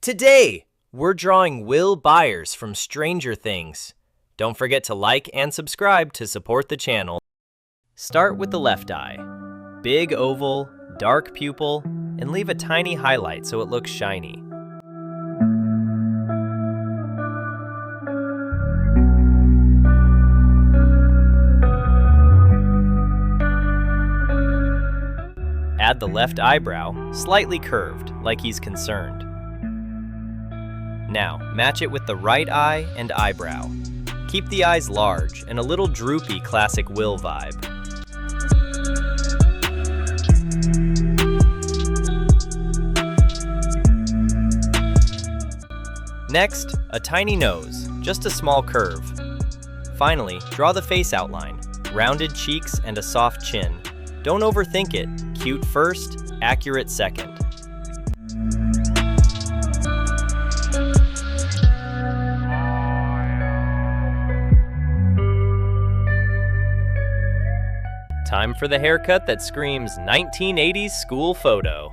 Today, we're drawing Will Byers from Stranger Things. Don't forget to like and subscribe to support the channel. Start with the left eye. Big oval, dark pupil, and leave a tiny highlight so it looks shiny. Add the left eyebrow, slightly curved, like he's concerned. Now, match it with the right eye and eyebrow. Keep the eyes large and a little droopy classic Will vibe. Next, a tiny nose, just a small curve. Finally, draw the face outline, rounded cheeks and a soft chin. Don't overthink it. Cute first, accurate second. Time for the haircut that screams 1980s school photo.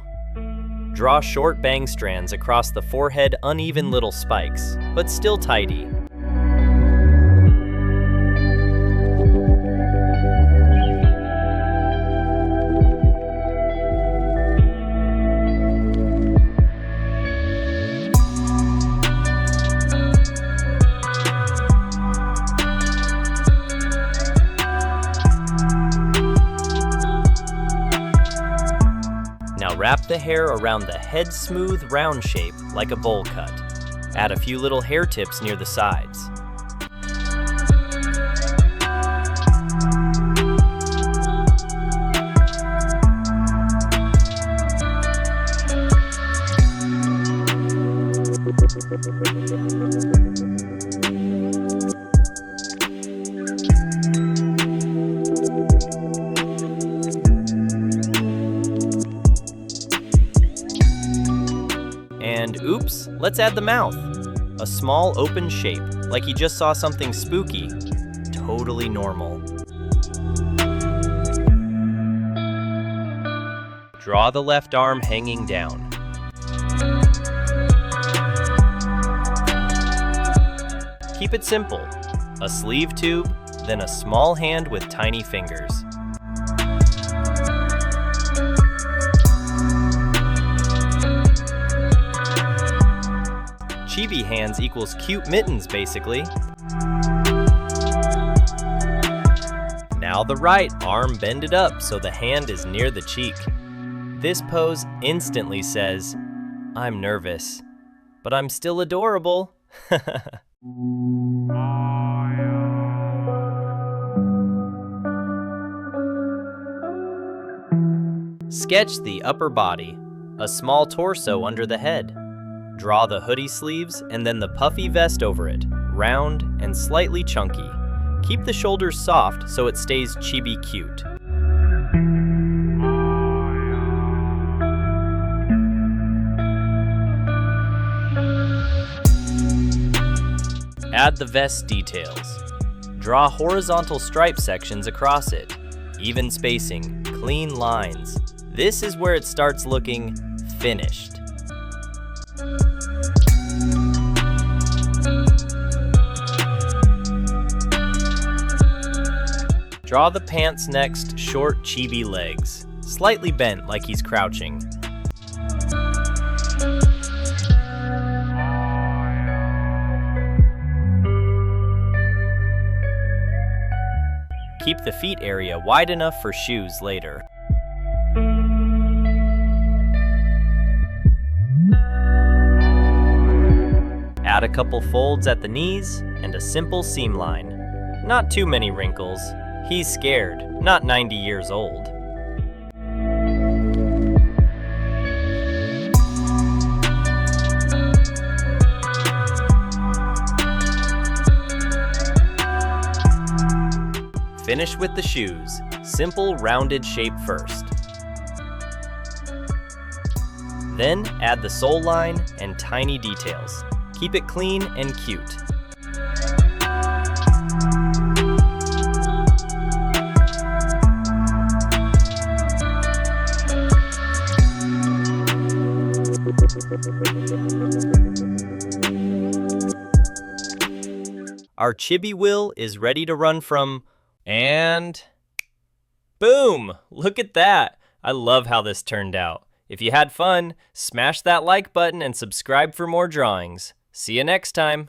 Draw short bang strands across the forehead, uneven little spikes, but still tidy. Now wrap the hair around the head smooth round shape like a bowl cut. Add a few little hair tips near the sides. And oops, let's add the mouth. A small open shape, like he just saw something spooky. Totally normal. Draw the left arm hanging down. Keep it simple. A sleeve tube, then a small hand with tiny fingers. Chibi hands equals cute mittens, basically. Now the right arm bended up so the hand is near the cheek. This pose instantly says, I'm nervous, but I'm still adorable. Sketch the upper body, a small torso under the head. Draw the hoodie sleeves and then the puffy vest over it, round and slightly chunky. Keep the shoulders soft so it stays chibi cute. Add the vest details. Draw horizontal stripe sections across it. Even spacing, clean lines. This is where it starts looking finished. Draw the pants next, short chibi legs, slightly bent like he's crouching. Keep the feet area wide enough for shoes later. Add a couple folds at the knees and a simple seam line. Not too many wrinkles. He's scared, not 90 years old. Finish with the shoes. Simple rounded shape first. Then add the sole line and tiny details. Keep it clean and cute. Our chibi Will is ready to run from, and boom! Look at that! I love how this turned out. If you had fun, smash that like button and subscribe for more drawings. See you next time!